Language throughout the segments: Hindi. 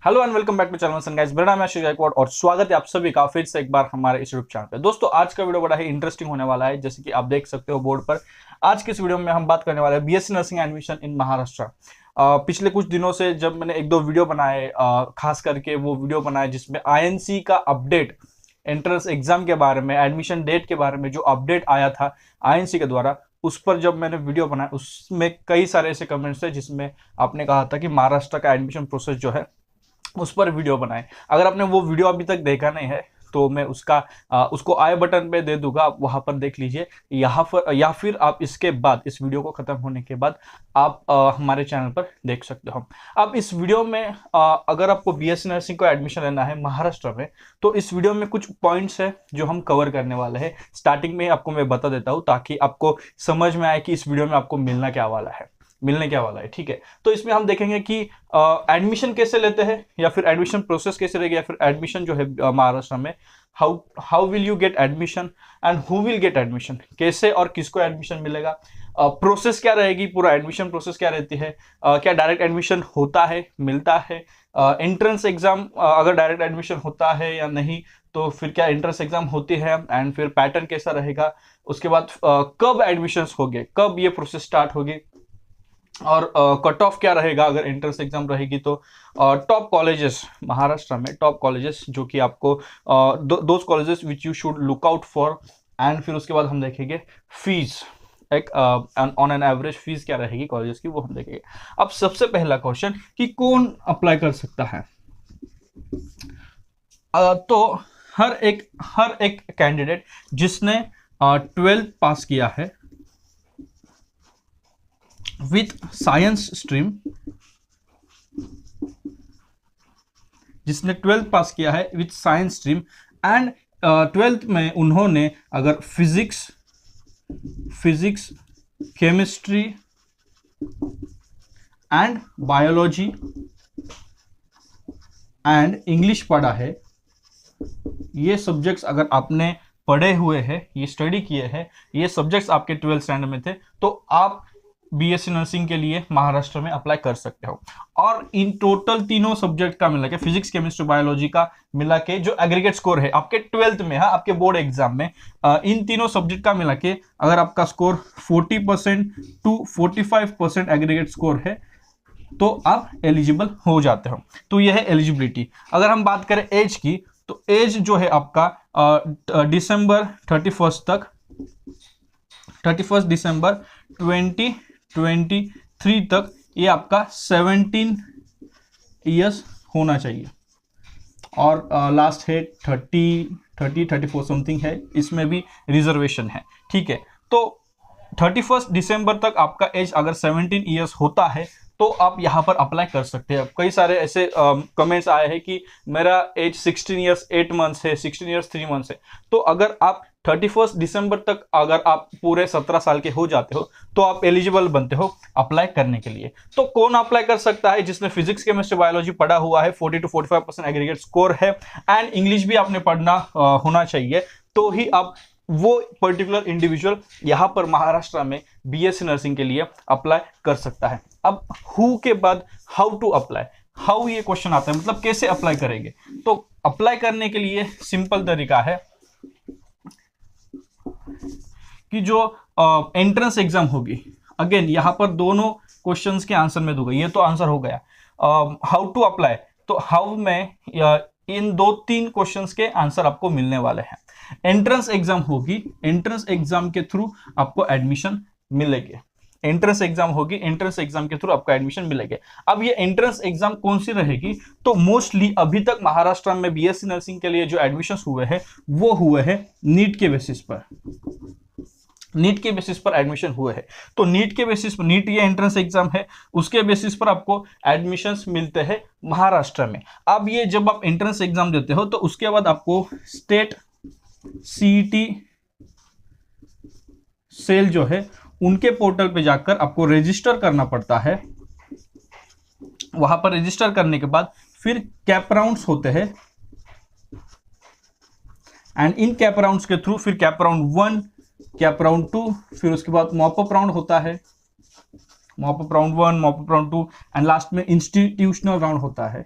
Hello and welcome back to channel guys. मेरा नाम है आशीष गायकवाड़ और स्वागत है आप सभी का फिर से एक बार हमारे इस यूट्यूब चैनल पे। दोस्तों आज का वीडियो बड़ा ही इंटरेस्टिंग होने वाला है, जैसे कि आप देख सकते हो बोर्ड पर। आज के इस वीडियो में हम बात करने वाले हैं BSc nursing admission in Maharashtra. पिछले कुछ दिनों से जब मैंने एक दो वीडियो बनाए, खास करके वो वीडियो बनाए जिसमें आईएनसी का अपडेट, एंट्रेंस एग्जाम के बारे में, एडमिशन डेट के बारे में जो अपडेट आया था आईएनसी के द्वारा, उस पर जब मैंने वीडियो बनाया उसमें कई सारे ऐसे कमेंट्स थे जिसमें आपने कहा था कि महाराष्ट्र का एडमिशन प्रोसेस जो है उस पर वीडियो बनाए। अगर आपने वो वीडियो अभी तक देखा नहीं है तो मैं उसको आई बटन पे दे दूंगा, आप वहां पर देख लीजिए। यहाँ पर या फिर आप इसके बाद, इस वीडियो को खत्म होने के बाद आप हमारे चैनल पर देख सकते हो। अब इस वीडियो में अगर आपको बीएससी नर्सिंग को एडमिशन लेना है महाराष्ट्र में, तो इस वीडियो में कुछ पॉइंट्स है जो हम कवर करने वाले हैं। स्टार्टिंग में आपको मैं बता देता हूँ ताकि आपको समझ में आए कि इस वीडियो में आपको मिलने क्या वाला है। ठीक है, तो इसमें हम देखेंगे कि एडमिशन कैसे लेते हैं, या फिर एडमिशन प्रोसेस कैसे रहेगी, या फिर एडमिशन जो है महाराष्ट्र में how will you get admission and who will get admission, कैसे और किसको एडमिशन मिलेगा, प्रोसेस क्या रहेगी, पूरा एडमिशन प्रोसेस क्या रहती है, क्या डायरेक्ट एडमिशन होता है, मिलता है, एंट्रेंस एग्जाम अगर डायरेक्ट एडमिशन होता है या नहीं, तो फिर क्या एंट्रेंस एग्जाम होती है, एंड फिर पैटर्न कैसा रहेगा, उसके बाद कब एडमिशंस होंगे, कब ये प्रोसेस स्टार्ट होगी, और कट ऑफ क्या रहेगा अगर एंट्रेंस एग्जाम रहेगी तो। टॉप कॉलेजेस महाराष्ट्र में, टॉप कॉलेजेस जो कि आपको those colleges which you should look out for, and फिर उसके बाद हम देखेंगे फीस, एक ऑन एन एवरेज फीस क्या रहेगी कॉलेजेस की, वो हम देखेंगे। अब सबसे पहला क्वेश्चन कि कौन अप्लाई कर सकता है। तो हर एक कैंडिडेट जिसने 12th पास किया है विथ साइंस स्ट्रीम, जिसने 12th पास किया है with science stream and 12th में उन्होंने अगर physics, chemistry and biology and English पढ़ा है, ये सब्जेक्ट्स अगर आपने पढ़े हुए हैं, ये स्टडी किए हैं, ये सब्जेक्ट्स आपके 12th स्टैंडर्ड में थे, तो आप बीएससी नर्सिंग के लिए महाराष्ट्र में अप्लाई कर सकते हो। और इन टोटल तीनों सब्जेक्ट का मिला के, फिजिक्स केमिस्ट्री बायोलॉजी का मिला के जो एग्रीगेट स्कोर है आपके 12th में, हाँ आपके बोर्ड एग्जाम में, इन तीनों सब्जेक्ट का मिला के अगर आपका स्कोर 40% टू 45% एग्रीगेट स्कोर है तो आप एलिजिबल हो जाते हो। तो यह है एलिजिबिलिटी। अगर हम बात करें एज की, तो एज जो है आपका दिसंबर 31 दिसंबर 2023 तक ये आपका 17 इयर्स होना चाहिए, और लास्ट है 34 समथिंग है, इसमें भी रिजर्वेशन है। ठीक है, तो 31 दिसंबर तक आपका एज अगर 17 इयर्स होता है तो आप यहाँ पर अप्लाई कर सकते हैं। कई सारे ऐसे कमेंट्स आए हैं कि मेरा एज 16 इयर्स 8 मंथ्स है, 16 इयर्स 3 मंथ्स है, तो अगर आप 31 दिसंबर तक अगर आप पूरे 17 साल के हो जाते हो तो आप एलिजिबल बनते हो अप्लाई करने के लिए। तो कौन अप्लाई कर सकता है? जिसने फिजिक्स केमिस्ट्री बायोलॉजी पढ़ा हुआ है, 40 to 45% एग्रीगेट स्कोर है, एंड इंग्लिश भी आपने पढ़ना होना चाहिए, तो ही आप वो पर्टिकुलर इंडिविजुअल यहाँ पर महाराष्ट्र में बीएससी नर्सिंग के लिए अप्लाई कर सकता है। अब हु के बाद हाउ टू अप्लाई, हाउ ये क्वेश्चन आता है, मतलब कैसे अप्लाई करेंगे। तो अप्लाई करने के लिए सिंपल तरीका है कि जो एंट्रेंस एग्जाम होगी, अगेन यहां पर दोनों क्वेश्चंस के आंसर में दूंगा, ये तो आंसर हो गया। हाउ टू अप्लाई, तो हाउ में इन 2-3 क्वेश्चंस के आंसर आपको मिलने वाले हैं। एंट्रेंस एग्जाम होगी, एंट्रेंस एग्जाम के थ्रू आपको एडमिशन मिलेगी। एंट्रेंस एग्जाम होगी, एंट्रेंस एग्जाम के थ्रू आपको एडमिशन मिलेगी। अब ये एंट्रेंस एग्जाम कौन सी रहेगी, तो मोस्टली अभी तक महाराष्ट्र में बीएससी नर्सिंग के लिए जो एडमिशन हुए हैं वो हुए हैं नीट के बेसिस पर, नीट के बेसिस पर एडमिशन हुए हैं। तो नीट के बेसिस पर, नीट ये एंट्रेंस एग्जाम है, उसके बेसिस पर आपको एडमिशंस मिलते हैं महाराष्ट्र में। अब ये जब आप एंट्रेंस एग्जाम देते हो तो उसके बाद आपको स्टेट सीईटी सेल जो है उनके पोर्टल पे जाकर आपको रजिस्टर करना पड़ता है। वहां पर रजिस्टर करने के बाद फिर कैप राउंड्स होते हैं, एंड इन कैप राउंड्स के थ्रू फिर कैप राउंड 1, कैप राउंड 2, फिर उसके बाद मॉपअप राउंड होता है, mop up round 1, mop up round 2, and last में इंस्टीट्यूशनल राउंड होता है।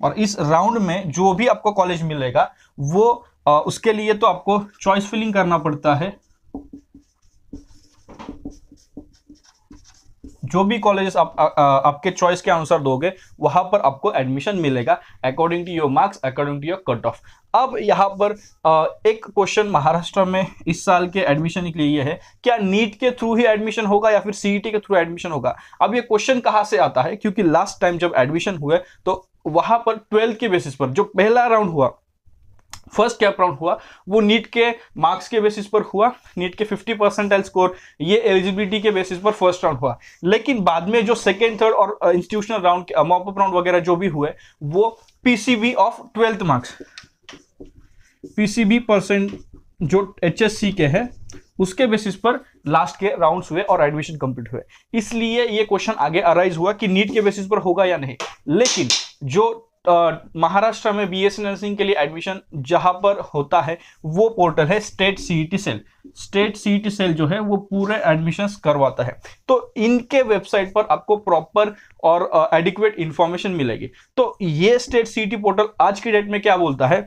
और इस राउंड में जो भी आपको कॉलेज मिलेगा वो उसके लिए तो आपको चॉइस फिलिंग करना पड़ता है। जो भी कॉलेजेस आपके चॉइस के अनुसार दोगे वहां पर आपको एडमिशन मिलेगा according to your marks, according to your cut off. अब यहाँ पर एक क्वेश्चन महाराष्ट्र में इस साल के एडमिशन के लिए ये है, क्या नीट के थ्रू ही एडमिशन होगा या फिर सीईटी के थ्रू एडमिशन होगा? अब ये क्वेश्चन कहाँ से आता है, क्योंकि लास्ट टाइम जब एडमिशन हुए तो वहां पर 12th के बेसिस पर जो पहला राउंड हुआ, फर्स्ट कैप राउंड हुआ, वो नीट के मार्क्स के बेसिस पर हुआ। नीट के 50% स्कोर, ये एलिजिबिलिटी के बेसिस पर फर्स्ट राउंड हुआ। लेकिन बाद में जो सेकेंड, थर्ड और institutional round, mop up round वगैरह जो भी हुए, वो PCB of 12th marks, PCB percent जो एचएससी के हैं उसके बेसिस पर लास्ट के राउंड्स हुए और एडमिशन कंप्लीट हुए। इसलिए ये क्वेश्चन आगे अराइज हुआ कि नीट के बेसिस पर होगा या नहीं। लेकिन जो महाराष्ट्र में बीएससी नर्सिंग के लिए एडमिशन जहां पर होता है वो पोर्टल है state CET cell. State CET cell जो है वो पूरे एडमिशंस करवाता है। तो इनके वेबसाइट पर आपको प्रॉपर और एडिक्वेट इंफॉर्मेशन मिलेगी। तो ये स्टेट सीईटी पोर्टल आज की डेट में क्या बोलता है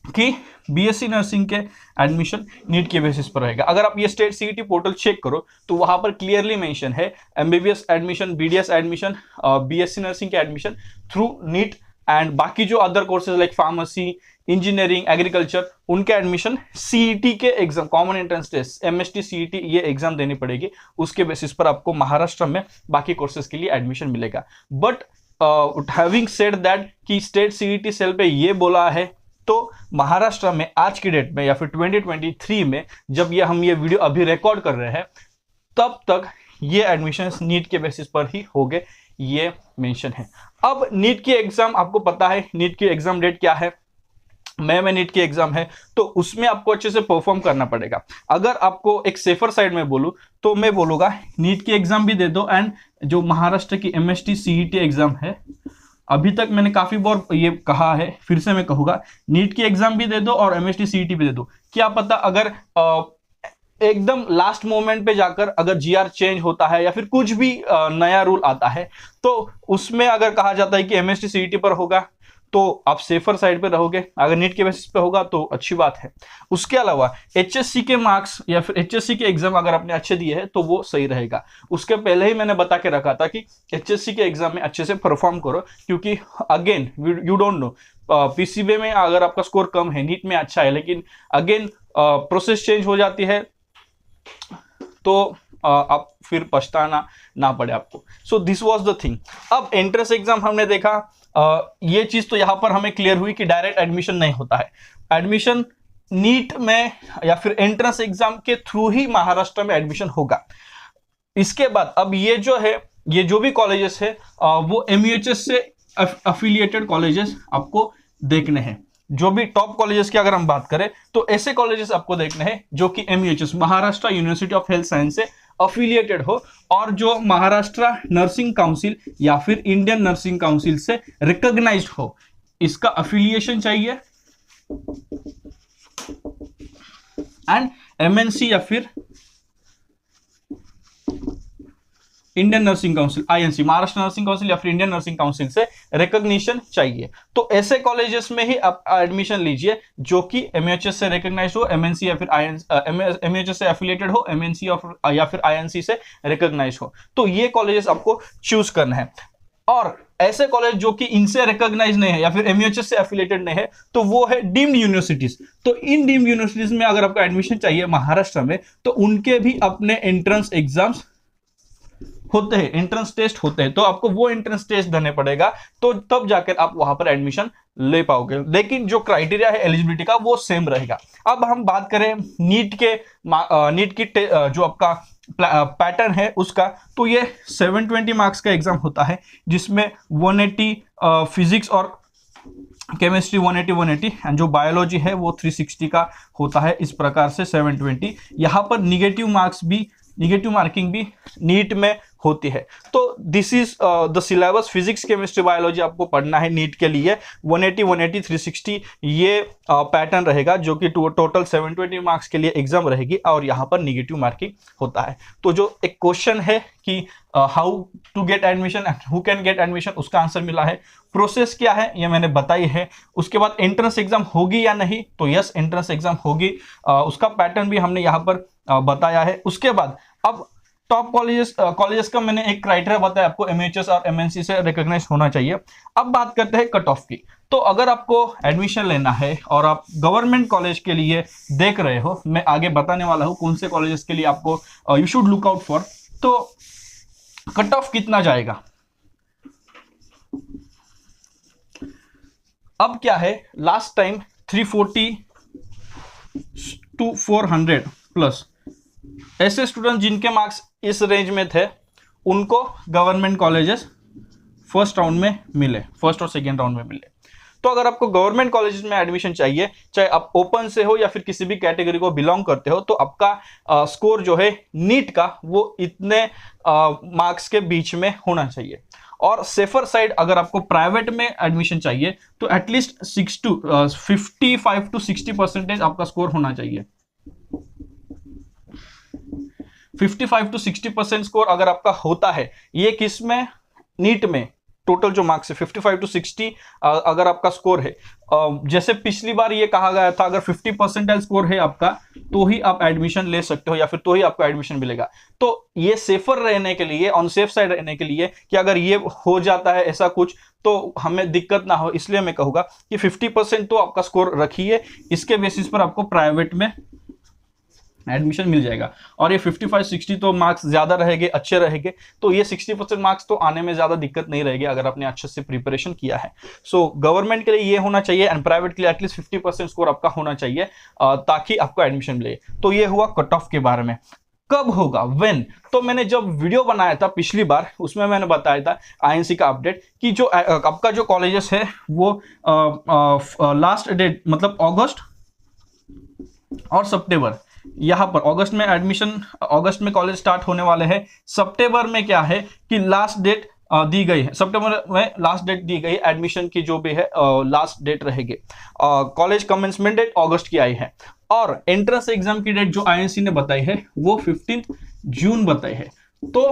कि बीएससी नर्सिंग के एडमिशन नीट के बेसिस पर रहेगा। अगर आप ये स्टेट सीईटी पोर्टल चेक करो तो वहां पर क्लियरली मेंशन है MBBS admission, BDS admission, BSc nursing के एडमिशन थ्रू नीट एंड बाकी जो other courses like pharmacy, engineering, agriculture, उनके एडमिशन सीईटी के exam, common entrance test, MST CET, ये एग्जाम देनी पड़ेगी। उसके बेसिस पर आपको महाराष्ट्र में बाकी कोर्सेज के लिए एडमिशन मिलेगा। बट हैविंग सेड दैट कि स्टेट सीईटी सेल पे ये बोला है, तो महाराष्ट्र में आज की डेट में या फिर 2023 में जब हम ये वीडियो अभी रिकॉर्ड कर रहे हैं तब तक ये एडमिशंस नीट के बेसिस पर ही होंगे, ये मेंशन है। अब नीट की एग्जाम, आपको पता है नीट की एग्जाम डेट क्या है, मई में नीट की एग्जाम है, तो उसमें आपको अच्छे से परफॉर्म करना पड़ेगा। अगर आपको एक सेफर साइड में बोलूं तो मैं बोलूंगा नीट की एग्जाम भी दे दो एंड जो महाराष्ट्र की एमएसटी सीईटी एग्जाम है, अभी तक मैंने काफी बार ये कहा है, फिर से मैं कहूंगा, नीट की एग्जाम भी दे दो और एमएसटी सीईटी भी दे दो। क्या पता अगर एकदम लास्ट मोमेंट पे जाकर अगर जीआर चेंज होता है या फिर कुछ भी नया रूल आता है तो उसमें अगर कहा जाता है कि एमएसटी सीईटी पर होगा तो आप सेफर साइड पे रहोगे। अगर नीट के बेसिस पे होगा तो अच्छी बात है। उसके अलावा एचएससी के मार्क्स या फिर एचएससी के एग्जाम अगर आपने अच्छे दिए हैं तो वो सही रहेगा। उसके पहले ही मैंने बता के रखा था कि एचएससी के एग्जाम में अच्छे से परफॉर्म करो, क्योंकि again you don't know, PCB में अगर आपका स्कोर कम है, नीट में अच्छा है, लेकिन अगेन प्रोसेस चेंज हो जाती है तो आप फिर पछताना ना पड़े आपको। So this was the thing. अब एंट्रेंस एग्जाम हमने देखा, ये चीज तो यहां पर हमें क्लियर हुई कि डायरेक्ट एडमिशन नहीं होता है। एडमिशन नीट में या फिर एंट्रेंस एग्जाम के थ्रू ही महाराष्ट्र में एडमिशन होगा। इसके बाद अब ये जो है, ये जो भी कॉलेजेस है वो एमयूएचएस से अफिलिएटेड कॉलेजेस आपको देखने हैं। जो भी टॉप कॉलेजेस की अगर हम बात करें तो ऐसे कॉलेजेस आपको देखने हैं जो कि MUHS, Maharashtra university of health science से अफिलिएटेड हो और जो महाराष्ट्र नर्सिंग काउंसिल या फिर इंडियन नर्सिंग काउंसिल से रिकॉग्नाइज्ड हो, इसका अफिलिएशन चाहिए। एंड एमएनसी या फिर Indian nursing council, INC, Maharashtra nursing council या फिर इंडियन नर्सिंग काउंसिल से रिकॉग्निशन चाहिए। तो ऐसे कॉलेजेस में ही आप एडमिशन लीजिए जो कि एमएचएस से रिकॉग्नाइज्ड हो, एमएनसी या फिर एमएचएस से एफिलिएटेड हो, एमएनसी या फिर आईएनसी से रिकॉग्नाइज्ड हो। तो ये कॉलेजेस आपको चूज करना है। और ऐसे कॉलेज जो कि इनसे रिकॉग्नाइज नहीं है या फिर एमयूएचएस से एफिलिएटेड नहीं है तो वो है डीम्ड यूनिवर्सिटीज। तो इन डीम्ड यूनिवर्सिटीज में अगर आपको एडमिशन चाहिए महाराष्ट्र में तो उनके भी अपने एंट्रेंस एग्जाम्स होते हैं, एंट्रेंस टेस्ट होते हैं, तो आपको वो एंट्रेंस टेस्ट देने पड़ेगा, तो तब जाकर आप वहां पर एडमिशन ले पाओगे। लेकिन जो क्राइटेरिया है एलिजिबिलिटी का वो सेम रहेगा। अब हम बात करें नीट की जो आपका पैटर्न है उसका, तो ये 720 मार्क्स का एग्जाम होता है जिसमें 180 फिजिक्स और केमिस्ट्री 180 एंड जो बायोलॉजी है वो 360 का होता है। इस प्रकार से 720। यहाँ पर निगेटिव मार्किंग भी नीट में होती है। तो this is the syllabus. Physics chemistry biology आपको पढ़ना है नीट के लिए। 180 180 360 ये पैटर्न रहेगा, जो कि टोटल 720 मार्क्स के लिए एग्जाम रहेगी, और यहाँ पर निगेटिव मार्किंग होता है। तो जो एक क्वेश्चन है कि how to get admission and who can get admission, उसका आंसर मिला है। प्रोसेस क्या है ये मैंने बताई है। उसके बाद एंट्रेंस एग्जाम होगी या नहीं, तो यस एंट्रेंस एग्जाम होगी। उसका पैटर्न भी हमने यहाँ पर बताया है। उसके बाद अब टॉप कॉलेजेस का मैंने एक क्राइटेरिया बताया आपको, एमएचएस और एमएनसी से रिकॉग्नाइज होना चाहिए। अब बात करते हैं कट ऑफ की। तो अगर आपको एडमिशन लेना है और आप गवर्नमेंट कॉलेज के लिए देख रहे हो, मैं आगे बताने वाला हूं कौन से कॉलेजेस के लिए आपको you should look out for. तो कट ऑफ कितना जाएगा, अब क्या है, लास्ट टाइम 340 to 400 प्लस ऐसे स्टूडेंट जिनके मार्क्स इस रेंज में थे, उनको गवर्नमेंट कॉलेजेस फर्स्ट राउंड में मिले, फर्स्ट और सेकेंड राउंड में मिले। तो अगर आपको गवर्नमेंट कॉलेजेस में एडमिशन चाहिए, चाहे आप ओपन से हो या फिर किसी भी कैटेगरी को बिलोंग करते हो, तो आपका स्कोर जो है नीट का वो इतने मार्क्स के बीच में होना चाहिए। और सेफर साइड अगर आपको प्राइवेट में एडमिशन चाहिए तो एटलीस्ट 55 to 60% आपका स्कोर होना चाहिए। 55 to 60% स्कोर अगर आपका होता है, ये किस में, नीट में टोटल जो मार्क्स है 55 to 60 अगर आपका स्कोर है, जैसे पिछली बार ये कहा गया था अगर 50% स्कोर है आपका तो ही आप एडमिशन ले सकते हो या फिर तो ही आपको एडमिशन मिलेगा। तो ये सेफर रहने के लिए, ऑन सेफ साइड रहने के लिए कि अगर ये हो जाता है ऐसा कुछ तो हमें दिक्कत ना हो, इसलिए मैं कहूंगा कि 50% तो आपका स्कोर रखिए, इसके बेसिस पर आपको प्राइवेट में एडमिशन मिल जाएगा। और ये 55-60 तो मार्क्स ज्यादा रहेंगे, अच्छे रहेंगे, तो ये 60% मार्क्स तो आने में ज्यादा दिक्कत नहीं रहेगी अगर आपने अच्छे से प्रिपरेशन किया है। सो गवर्नमेंट के लिए ये होना चाहिए एंड प्राइवेट के लिए एटलीस्ट 50% स्कोर आपका होना चाहिए ताकि आपको एडमिशन मिले। तो ये हुआ कट ऑफ के बारे में। कब होगा, व्हेन, तो मैंने जब वीडियो बनाया था पिछली बार उसमें मैंने बताया था आईएनसी का अपडेट कि जो आपका जो कॉलेजेस है वो लास्ट डेट मतलब अगस्त और सितंबर, यहां पर अगस्त में एडमिशन, अगस्त में कॉलेज स्टार्ट होने वाले हैं। सितंबर में क्या है कि लास्ट डेट दी गई है, सितंबर में लास्ट डेट दी गई, एडमिशन की जो भी है लास्ट डेट रहेगी। कॉलेज कमेंसमेंट डेट अगस्त की आई है और एंट्रेंस एग्जाम की डेट जो आईएनसी ने बताई है वो 15 जून बताई है। तो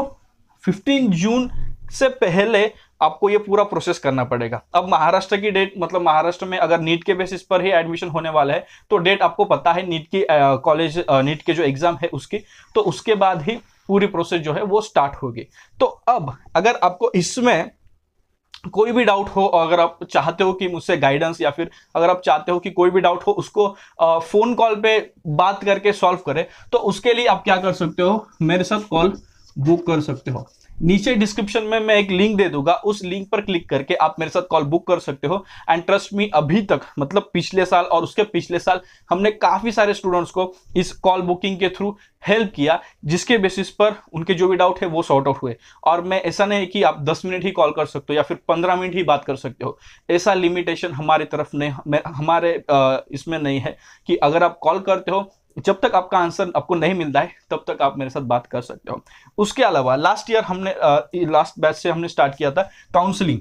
15 जून से पहले आपको ये पूरा प्रोसेस करना पड़ेगा। अब महाराष्ट्र की डेट, मतलब महाराष्ट्र में अगर नीट के बेसिस पर ही एडमिशन होने वाला है तो डेट आपको पता है नीट की कॉलेज नीट के जो एग्जाम है उसकी, तो उसके बाद ही पूरी प्रोसेस जो है वो स्टार्ट होगी। तो अब अगर आपको इसमें कोई भी डाउट हो, अगर आप चाहते हो कि मुझसे गाइडेंस या फिर अगर आप चाहते हो कि कोई भी डाउट हो उसको फोन कॉल पे बात करके सॉल्व करें, तो उसके लिए आप क्या कर सकते हो, मेरे साथ कॉल बुक कर सकते हो। नीचे डिस्क्रिप्शन में मैं एक लिंक दे दूंगा, उस लिंक पर क्लिक करके आप मेरे साथ कॉल बुक कर सकते हो। एंड ट्रस्ट मी, अभी तक मतलब पिछले साल और उसके पिछले साल हमने काफी सारे स्टूडेंट्स को इस कॉल बुकिंग के थ्रू हेल्प किया, जिसके बेसिस पर उनके जो भी डाउट है वो सॉर्ट आउट हुए। और मैं ऐसा नहीं कि आप 10 मिनट ही कॉल कर सकते हो या फिर 15 मिनट ही बात कर सकते हो, ऐसा लिमिटेशन हमारी तरफ नहीं, हमारे इसमें नहीं है कि अगर आप कॉल करते हो जब तक आपका आंसर आपको नहीं मिलता है तब तक आप मेरे साथ बात कर सकते हो। उसके अलावा लास्ट ईयर हमने लास्ट बैच से हमने स्टार्ट किया था काउंसलिंग,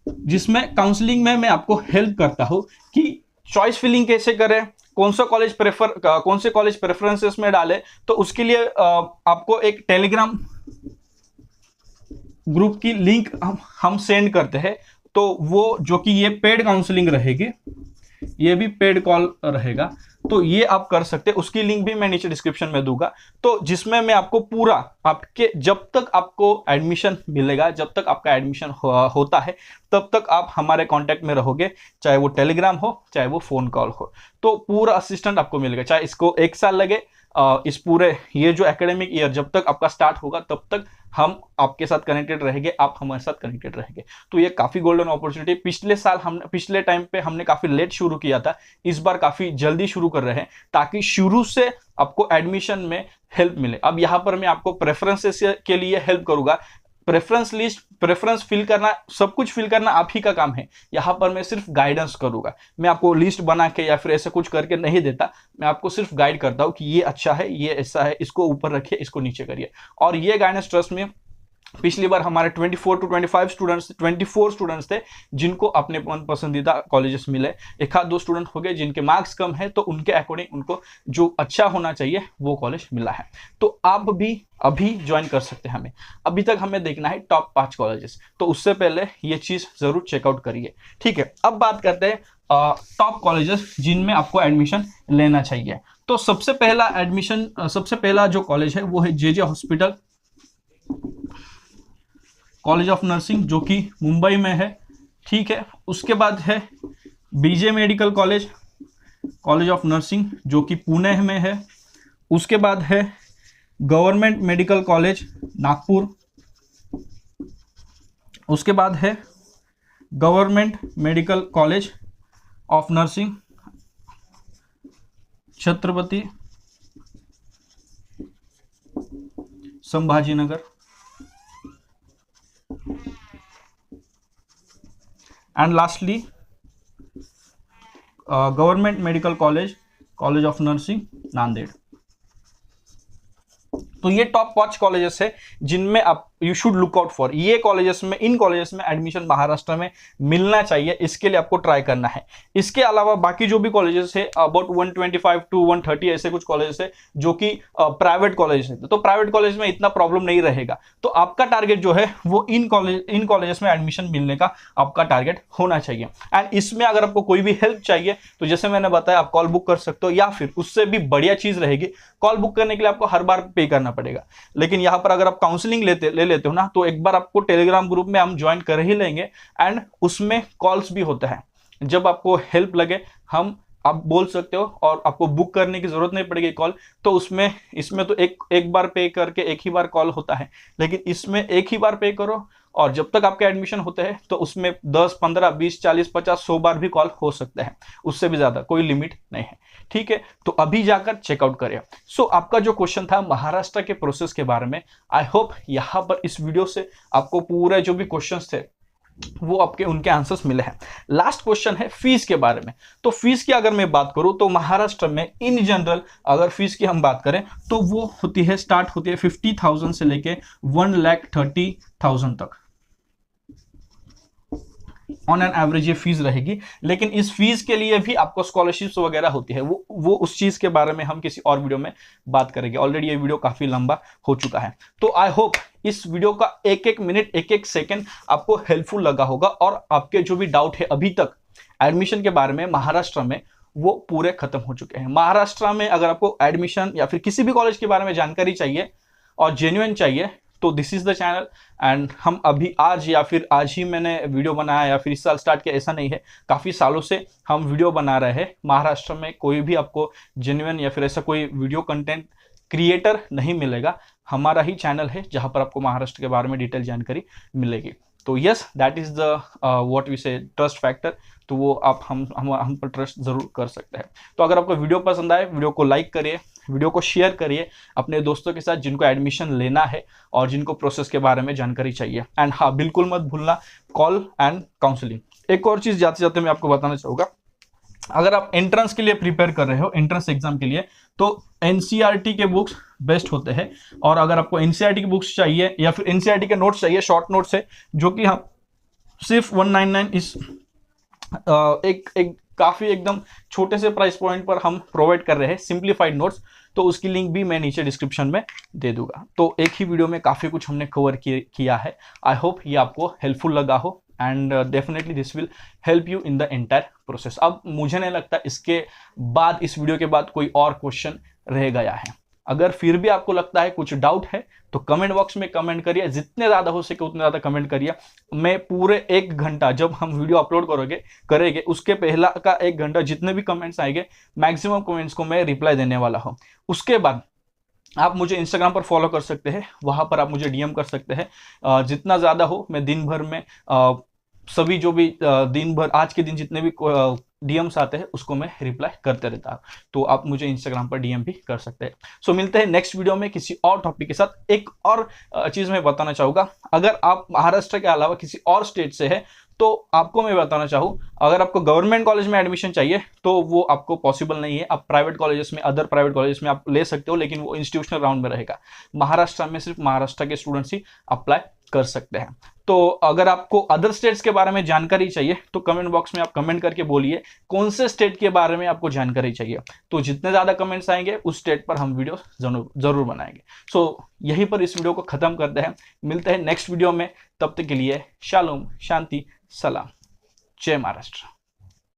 जिसमें काउंसलिंग में मैं आपको हेल्प करता हूं कि चॉइस फिलिंग कैसे करें, कौन से कॉलेज प्रेफरेंसेस में डालें। तो उसके लिए आपको एक टेलीग्राम ग्रुप की लिंक हम सेंड करते हैं, तो वो जो कि ये पेड काउंसलिंग रहेगी, ये भी पेड कॉल रहेगा, तो ये आप कर सकते हैं। उसकी लिंक भी मैं नीचे डिस्क्रिप्शन में दूंगा, तो जिसमें मैं आपको पूरा आपके जब तक आपको एडमिशन मिलेगा, जब तक आपका एडमिशन होता है तब तक आप हमारे कांटेक्ट में रहोगे, चाहे वो टेलीग्राम हो चाहे वो फोन कॉल हो, तो पूरा असिस्टेंट आपको मिलेगा। चाहे इसको 1 साल लगे, इस पूरे ये जो एकेडमिक ईयर जब तक आपका स्टार्ट होगा तब तक हम आपके साथ कनेक्टेड रहेंगे, आप हमारे साथ कनेक्टेड रहेंगे। तो ये काफी गोल्डन अपॉर्चुनिटी। पिछले टाइम पे हमने काफी लेट शुरू किया था, इस बार काफी जल्दी शुरू कर रहे हैं ताकि शुरू से आपको एडमिशन में हेल्प मिले। अब यहाँ पर मैं आपको प्रेफरेंसेस के लिए हेल्प करूंगा, प्रेफरेंस लिस्ट, प्रेफरेंस फिल करना, सब कुछ फिल करना आप ही का काम है। यहाँ पर मैं सिर्फ गाइडेंस करूंगा, मैं आपको लिस्ट बना के या फिर ऐसे कुछ करके नहीं देता, मैं आपको सिर्फ गाइड करता हूँ कि ये अच्छा है, ये ऐसा है, इसको ऊपर रखिए, इसको नीचे करिए। और ये गाइडेंस ट्रस्ट में पिछली बार हमारे 24 to 25 स्टूडेंट्स, 24 स्टूडेंट्स थे जिनको अपने मन पसंदीदा कॉलेजेस मिले। एक आध दो स्टूडेंट हो गए जिनके मार्क्स कम है, तो उनके अकॉर्डिंग उनको जो अच्छा होना चाहिए वो कॉलेज मिला है। तो आप भी अभी ज्वाइन कर सकते हैं हमें। अभी तक हमें देखना है टॉप 5 कॉलेजेस, तो उससे पहले ये चीज जरूर चेकआउट करिए, ठीक है। अब बात करते हैं टॉप कॉलेजेस जिनमें आपको एडमिशन लेना चाहिए। तो सबसे पहला एडमिशन, सबसे पहला जो कॉलेज है वो है जे हॉस्पिटल कॉलेज ऑफ नर्सिंग, जो कि मुंबई में है, ठीक है। उसके बाद है BJ medical college, college of nursing, जो कि पुणे में है। उसके बाद है गवर्नमेंट मेडिकल कॉलेज नागपुर। उसके बाद है government medical college of nursing Chhatrapati Sambhajinagar. And lastly government medical college, college of nursing Nanded. तो ये टॉप 5 कॉलेजेस है जिनमें आप you should look out for. ये कॉलेजेस में, इन कॉलेजेस में एडमिशन महाराष्ट्र में मिलना चाहिए, इसके लिए आपको ट्राई करना है। इसके अलावा बाकी जो भी कॉलेजेस है, अबाउट 125 to 130 ऐसे कुछ कॉलेजेस है जो कि प्राइवेट कॉलेज है, तो प्राइवेट कॉलेज में इतना प्रॉब्लम नहीं रहेगा। तो आपका टारगेट जो है वो इन कॉलेजेस में एडमिशन मिलने का आपका टारगेट होना चाहिए। एंड इसमें अगर आपको कोई भी हेल्प चाहिए तो जैसे मैंने बताया, आप कॉल बुक कर सकते हो, या फिर उससे भी बढ़िया चीज रहेगी, कॉल बुक करने के लिए आपको हर बार पे करना पड़ेगा, लेकिन यहां पर अगर आप काउंसलिंग ले लेते हो ना, तो एक बार आपको टेलीग्राम ग्रुप में हम ज्वाइन कर ही लेंगे। एंड उसमें कॉल्स भी होता है, जब आपको हेल्प लगे आप बोल सकते हो और आपको बुक करने की जरूरत नहीं पड़ेगी कॉल। तो इसमें तो एक बार पे करके एक ही बार कॉल होता है, लेकिन इसमें एक ही बार पे करो और जब तक आपके एडमिशन होते हैं तो उसमें 10, 15, 20, 40, 50, 100 बार भी कॉल हो सकता है, उससे भी ज्यादा कोई लिमिट नहीं है, ठीक है। तो अभी जाकर चेकआउट करिए। सो आपका जो क्वेश्चन था महाराष्ट्र के प्रोसेस के बारे में, आई होप यहां पर इस वीडियो से आपको पूरे जो भी क्वेश्चंस थे वो आपके उनके आंसर्स मिले हैं। लास्ट क्वेश्चन है फीस के बारे में। तो फीस की अगर मैं बात करूं तो महाराष्ट्र में इन जनरल अगर फीस की हम बात करें तो वो होती है, स्टार्ट होती है 50,000 से लेके 1,30,000 तक ऑन एन एवरेज ये फीस रहेगी। लेकिन इस फीस के लिए भी आपको स्कॉलरशिप्स वगैरह होती है, वो उस चीज के बारे में हम किसी और वीडियो में बात करेंगे। ऑलरेडी ये वीडियो काफी लंबा हो चुका है। तो आई होप इस वीडियो का एक एक मिनट, एक एक सेकंड आपको हेल्पफुल लगा होगा और आपके जो भी डाउट है अभी तक एडमिशन के बारे में महाराष्ट्र में, वो पूरे खत्म हो चुके हैं। महाराष्ट्र में अगर आपको एडमिशन या फिर किसी भी कॉलेज के बारे में जानकारी चाहिए और जेन्युइन चाहिए तो this is the channel. And हम अभी आज या फिर आज ही मैंने वीडियो बनाया या फिर इस साल स्टार्ट किया, ऐसा नहीं है, काफ़ी सालों से हम वीडियो बना रहे हैं। महाराष्ट्र में कोई भी आपको जेन्युइन या फिर ऐसा कोई वीडियो कंटेंट क्रिएटर नहीं मिलेगा, हमारा ही चैनल है जहां पर आपको महाराष्ट्र के बारे में डिटेल जानकारी मिलेगी। तो yes, that is the what we say trust factor. तो वो आप हम पर ट्रस्ट जरूर कर सकते हैं। तो अगर आपको वीडियो पसंद आए, वीडियो को लाइक करिए, वीडियो को शेयर करिए अपने दोस्तों के साथ जिनको एडमिशन लेना है और जिनको प्रोसेस के बारे में जानकारी चाहिए। एंड हाँ, बिल्कुल मत भूलना कॉल एंड काउंसलिंग। एक और चीज जाते जाते मैं आपको बताना चाहूँगा, अगर आप एंट्रेंस के लिए प्रिपेयर कर रहे हो, एंट्रेंस एग्जाम के लिए, तो एनसीईआरटी के बुक्स बेस्ट होते हैं। और अगर आपको एनसीईआरटी की बुक्स चाहिए या फिर एनसीईआरटी के नोट्स चाहिए, शॉर्ट नोट्स है जो कि हम सिर्फ 199 इस एक काफ़ी एकदम छोटे से प्राइस पॉइंट पर हम प्रोवाइड कर रहे हैं सिंप्लीफाइड नोट्स, तो उसकी लिंक भी मैं नीचे डिस्क्रिप्शन में दे दूंगा। तो एक ही वीडियो में काफ़ी कुछ हमने कवर किया है। आई होप ये आपको हेल्पफुल लगा हो and definitely this will help you in the entire process. अब मुझे नहीं लगता इसके बाद, इस वीडियो के बाद कोई और क्वेश्चन रह गया है। अगर फिर भी आपको लगता है कुछ डाउट है तो कमेंट बॉक्स में कमेंट करिए, जितने ज़्यादा हो सके उतने ज़्यादा कमेंट करिए। मैं पूरे 1 घंटा, जब हम वीडियो अपलोड करेंगे उसके पहला का 1 घंटा जितने भी कमेंट्स आएंगे, मैक्सिमम कमेंट्स को मैं रिप्लाई देने वाला हूँ। उसके बाद आप मुझे इंस्टाग्राम पर फॉलो कर सकते हैं, वहाँ पर आप मुझे डीएम कर सकते हैं। जितना ज़्यादा हो, मैं दिन भर में सभी जो भी दिन भर आज के दिन जितने भी डीएम्स आते हैं उसको मैं रिप्लाई करते रहता हूँ, तो आप मुझे इंस्टाग्राम पर डीएम भी कर सकते हैं। सो मिलते हैं नेक्स्ट वीडियो में किसी और टॉपिक के साथ। एक और चीज मैं बताना चाहूंगा, अगर आप महाराष्ट्र के अलावा किसी और स्टेट से है तो आपको मैं बताना चाहूँ, अगर आपको गवर्नमेंट कॉलेज में एडमिशन चाहिए तो वो आपको पॉसिबल नहीं है। आप प्राइवेट कॉलेजेस में, अदर प्राइवेट कॉलेजेस में आप ले सकते हो, लेकिन वो इंस्टीट्यूशनल राउंड में रहेगा। महाराष्ट्र में सिर्फ महाराष्ट्र के स्टूडेंट्स ही अप्लाई कर सकते हैं। तो अगर आपको अदर स्टेट्स के बारे में जानकारी चाहिए तो कमेंट बॉक्स में आप कमेंट करके बोलिए कौन से स्टेट के बारे में आपको जानकारी चाहिए। तो जितने ज्यादा कमेंट्स आएंगे उस स्टेट पर हम वीडियो जरूर बनाएंगे। सो यहीं पर इस वीडियो को खत्म करते हैं, मिलते हैं नेक्स्ट वीडियो में। तब तक के लिए शालोम, शांति, सलाम, जय महाराष्ट्र।